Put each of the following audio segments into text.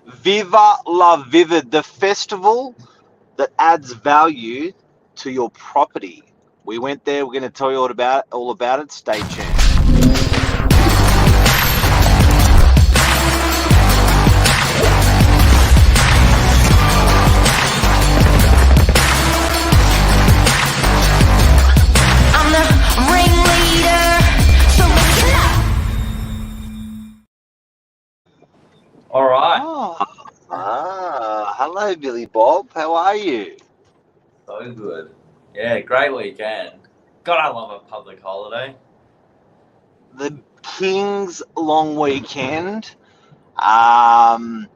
Viva La Vivid, the festival that adds value to your property. We went there. We're going to tell you all about it. Stay tuned. All right. Hello, Billy Bob. How are you? So good. Yeah, great weekend. God, I love a public holiday. The King's long weekend. And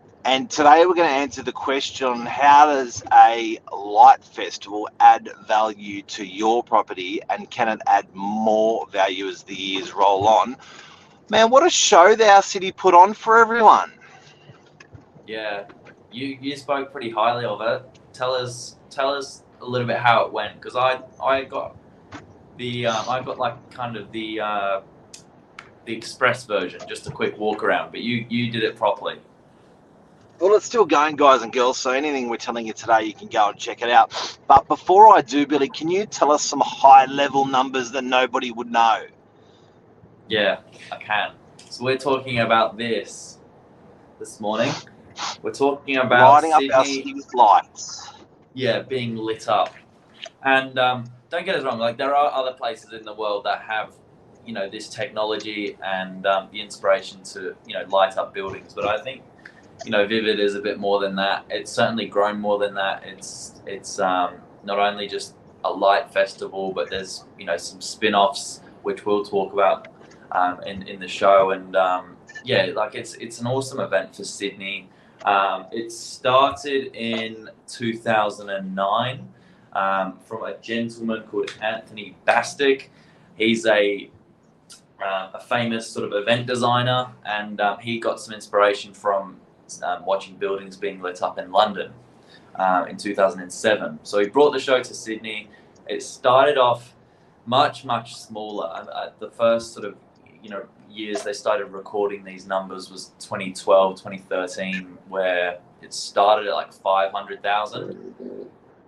today we're going to answer the question, how does a light festival add value to your property, and can it add more value as the years roll on? Man, what a show our city put on for everyone. Yeah, you spoke pretty highly of it. Tell us a little bit how it went, because I got the express version, just a quick walk around, but you did it properly. Well, it's still going, guys and girls, so anything we're telling you today, you can go and check it out. But before I do, Billy, can you tell us some high-level numbers that nobody would know? Yeah, I can. So we're talking about this morning. We're talking about lighting up our Sydney, city with lights. Yeah, being lit up. And don't get us wrong, like there are other places in the world that have, this technology and the inspiration to, light up buildings. But I think, Vivid is a bit more than that. It's certainly grown more than that. It's not only just a light festival, but there's, some spin-offs, which we'll talk about in the show. And it's an awesome event for Sydney. It started in 2009 from a gentleman called Anthony Bastick. He's a famous sort of event designer, and he got some inspiration from watching buildings being lit up in London in 2007. So he brought the show to Sydney. It started off much, much smaller. The first sort of years they started recording these numbers was 2012, 2013, where it started at like 500,000.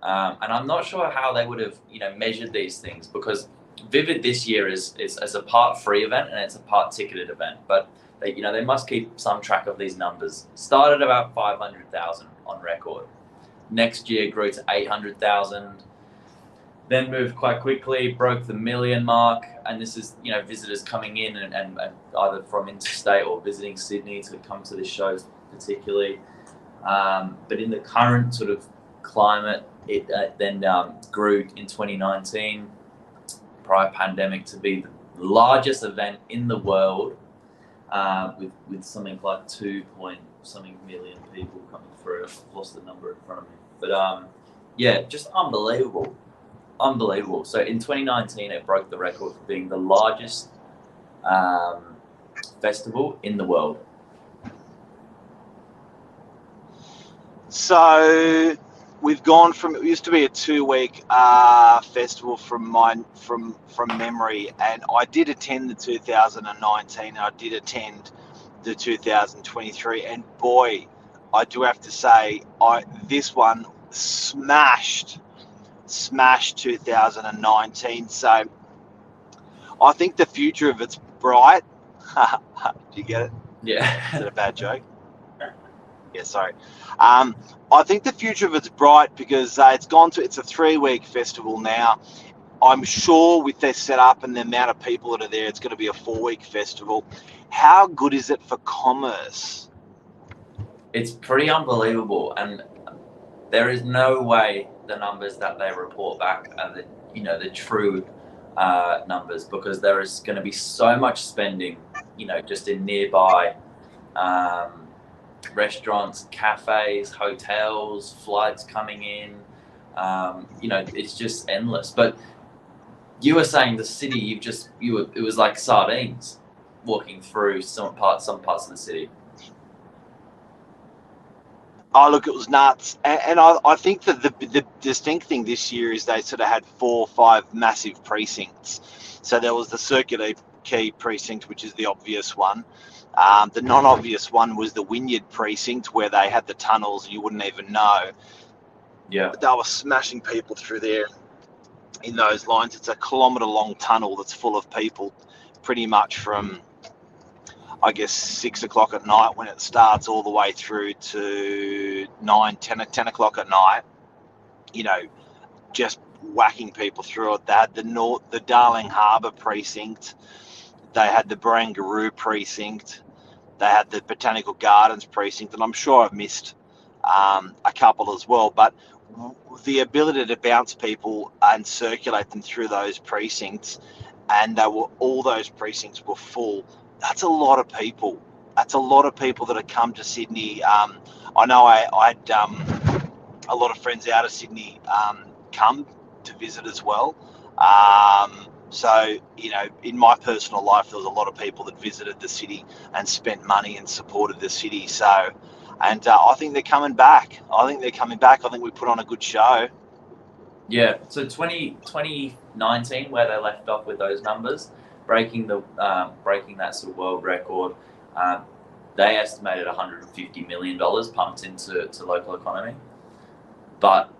And I'm not sure how they would have, measured these things, because Vivid this year is a part free event and it's a part ticketed event, but they must keep some track of these numbers. Started about 500,000 on record. Next year grew to 800,000. Then moved quite quickly, broke the 1 million mark, and this is visitors coming in and either from interstate or visiting Sydney to come to this show particularly. But in the current sort of climate, it then grew in 2019, prior pandemic, to be the largest event in the world, with something like 2-something million people coming through. I've lost the number in front of me, but just unbelievable. So in 2019, it broke the record for being the largest festival in the world. So we've gone from, it used to be a 2-week festival from memory, and I did attend the 2019, and I did attend the 2023, and boy, I do have to say, this one smashed 2019. So I think the future of it's bright. Do you get it? Yeah. Is that a bad joke? Yeah, sorry. I think the future of it's bright because it's a 3-week festival now. I'm sure with their setup and the amount of people that are there, it's going to be a 4-week festival. How good is it for commerce? It's pretty unbelievable, and there is no way the numbers that they report back are the true numbers, because there is going to be so much spending, just in nearby restaurants, cafes, hotels, flights coming in. It's just endless. But you were saying the city, it was like sardines walking through some parts of the city. Oh, look, it was nuts. And I think that the distinct thing this year is they sort of had 4 or 5 massive precincts. So there was the Circular Quay precinct, which is the obvious one. The non-obvious one was the Wynyard precinct, where they had the tunnels and you wouldn't even know. Yeah. They were smashing people through there in those lines. It's a kilometre-long tunnel that's full of people, pretty much from, I guess, 6 o'clock at night when it starts all the way through to 10 o'clock at night, you know, just whacking people through it. They had the Darling Harbour precinct, they had the Barangaroo precinct, they had the Botanical Gardens precinct, and I'm sure I've missed a couple as well. But the ability to bounce people and circulate them through those precincts, and all those precincts were full. That's a lot of people. That's a lot of people that have come to Sydney. I know I had a lot of friends out of Sydney come to visit as well. So, you know, in my personal life, there was a lot of people that visited the city and spent money and supported the city. So, and I think they're coming back. I think we put on a good show. Yeah. So 2019, where they left off with those numbers, breaking that sort of world record, they estimated $150 million pumped into local economy. But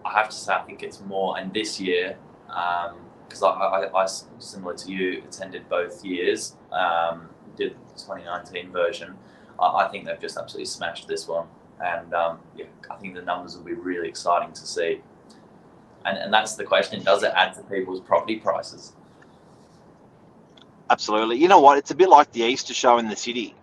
I have to say, I think it's more. And this year, because I similar to you, attended both years, did the 2019 version. I think they've just absolutely smashed this one, and yeah, I think the numbers will be really exciting to see. And that's the question: does it add to people's property prices? Absolutely. You know what? It's a bit like the Easter show in the city,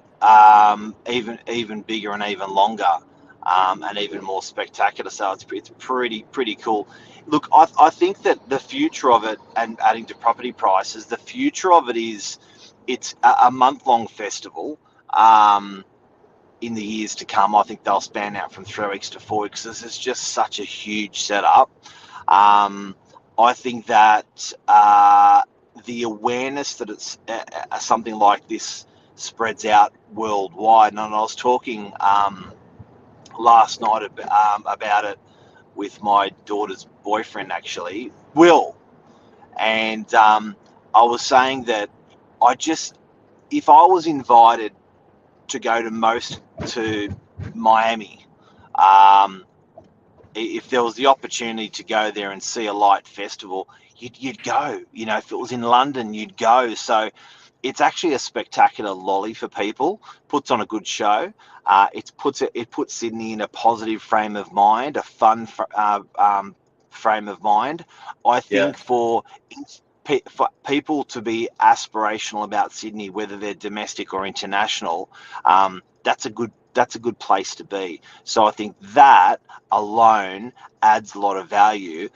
even bigger and even longer, and even more spectacular. So it's pretty cool. Look, I think that the future of it, and adding to property prices, the future of it is it's a month-long festival. In the years to come, I think they'll span out from 3 weeks to 4 weeks. This is just such a huge setup. I think that the awareness that it's something like this spreads out worldwide. And I was talking last night about it with my daughter's boyfriend, actually, Will. And I was saying that if I was invited to go to Miami, if there was the opportunity to go there and see a light festival, you'd go. You know, if it was in London, you'd go. So it's actually a spectacular lolly for people. Puts on a good show. It puts Sydney in a positive frame of mind, a fun frame of mind. I think for people to be aspirational about Sydney, whether they're domestic or international, that's a good place to be. So I think that alone adds a lot of value.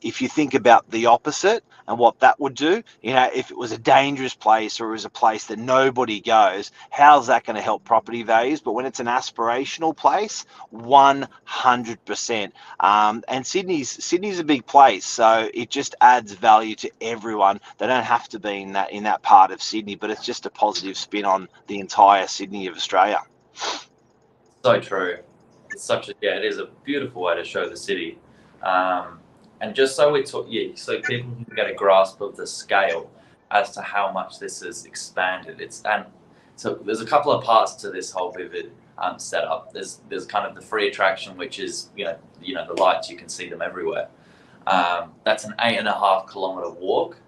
If you think about the opposite and what that would do, you know, if it was a dangerous place or it was a place that nobody goes, how's that going to help property values? But when it's an aspirational place, 100%. And Sydney's a big place, so it just adds value to everyone. They don't have to be in that part of Sydney, but it's just a positive spin on the entire Sydney of Australia. So true. It's it is a beautiful way to show the city. And just so so people can get a grasp of the scale as to how much this has expanded. So there's a couple of parts to this whole Vivid setup. There's kind of the free attraction, which is you know the lights, you can see them everywhere. That's an 8.5 kilometer walk.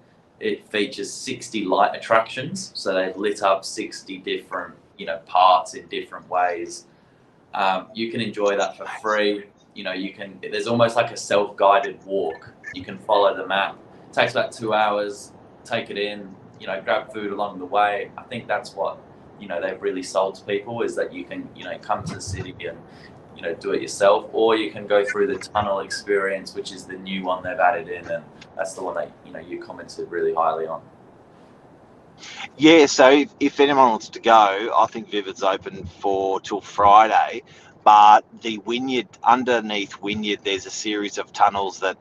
It features 60 light attractions, so they've lit up 60 different parts in different ways. You can enjoy that for free. There's almost like a self-guided walk. You can follow the map. It takes about 2 hours, take it in, grab food along the way. I think that's what, they've really sold to people, is that you can, come to the city and, do it yourself, or you can go through the tunnel experience, which is the new one they've added in. And that's the one that, you commented really highly on. Yeah, so if anyone wants to go, I think Vivid's open till Friday. But the underneath Wynyard, there's a series of tunnels that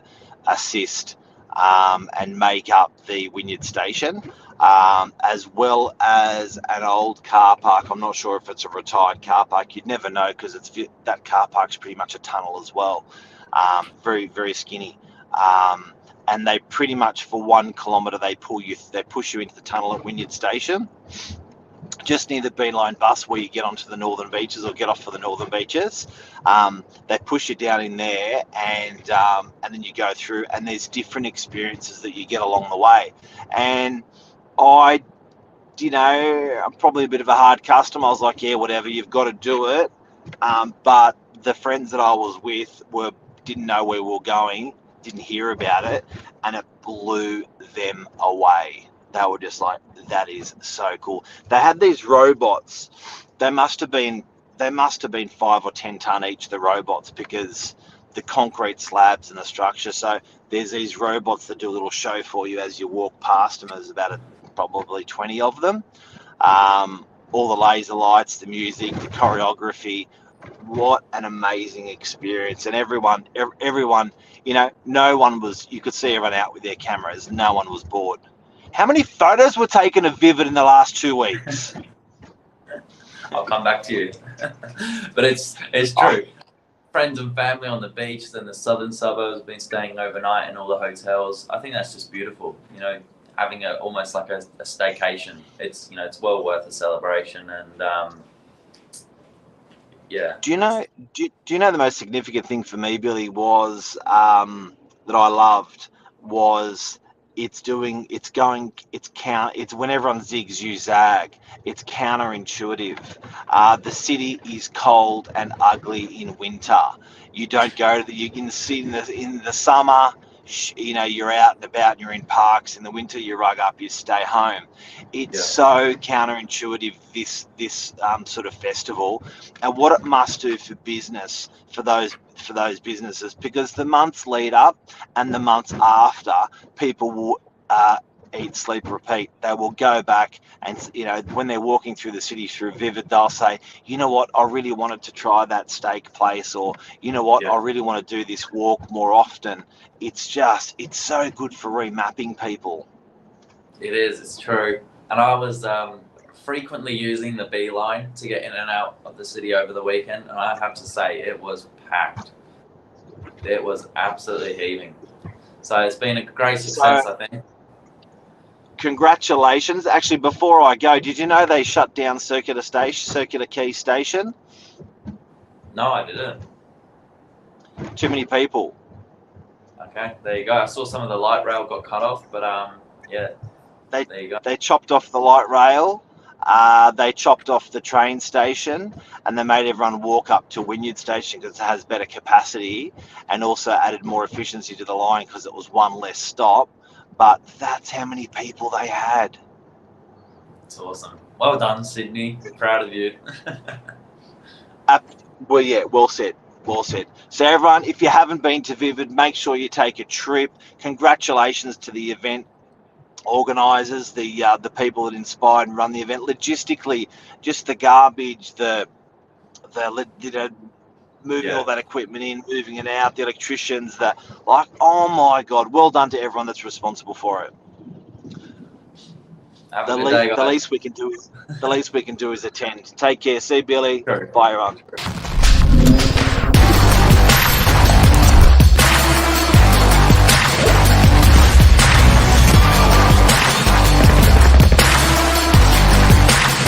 assist and make up the Wynyard station, as well as an old car park. I'm not sure if it's a retired car park. You'd never know, because that car park's pretty much a tunnel as well. Very, very skinny. And they pretty much, for 1 kilometre, they push you into the tunnel at Wynyard Station. just near the Beeline bus where you get onto the northern beaches or get off for the northern beaches. They push you down in there, and then you go through, and there's different experiences that you get along the way. And I'm probably a bit of a hard customer. I was like, yeah, whatever, you've got to do it. But the friends that I was with didn't know where we were going, didn't hear about it, and it blew them away. They were just like, that is so cool. They had these robots. They must have been 5 or 10 ton each, the robots, because the concrete slabs and the structure. So there's these robots that do a little show for you as you walk past them. There's about probably 20 of them. All the laser lights, the music, the choreography. What an amazing experience. And everyone, no one was, you could see everyone out with their cameras. No one was bored. How many photos were taken of Vivid in the last 2 weeks? I'll come back to you. But it's true. Friends and family on the beach, then the southern suburbs, been staying overnight in all the hotels. I think that's just beautiful. Having almost like a staycation. It's it's well worth a celebration. And yeah. Do you know the most significant thing for me, Billy, was that I loved was it's when everyone zigs, you zag. It's counterintuitive. The city is cold and ugly in winter. You don't go to you can see in the summer, you're out and about and you're in parks. In the winter, you rug up, you stay home. It's so counterintuitive, this sort of festival, and what it must do for business, for those businesses, because the months lead up and the months after, people will eat, sleep, repeat. They will go back and, when they're walking through the city through Vivid, they'll say, you know what, I really wanted to try that steak place, or you know what, I really want to do this walk more often. It's so good for remapping people. It is, it's true. And I was frequently using the Beeline to get in and out of the city over the weekend, and I have to say it was packed. It was absolutely heaving. So it's been a great success, I think. Congratulations. Actually, before I go, did you know they shut down Circular Quay Station? No, I didn't. Too many people. Okay, there you go. I saw some of the light rail got cut off, but there you go. They chopped off the light rail. They chopped off the train station, and they made everyone walk up to Wynyard Station because it has better capacity, and also added more efficiency to the line because it was one less stop. But that's how many people they had. It's awesome. Well done, Sydney. We're proud of you. Well, yeah, well said. Well said. So everyone, if you haven't been to Vivid, make sure you take a trip. Congratulations to the event organisers, the people that inspired and run the event. Logistically, just the garbage, moving all that equipment in, moving it out, the electricians, oh my God, well done to everyone that's responsible for it. The least we can do is attend. Take care. See you, Billy. Sure. Bye, everyone.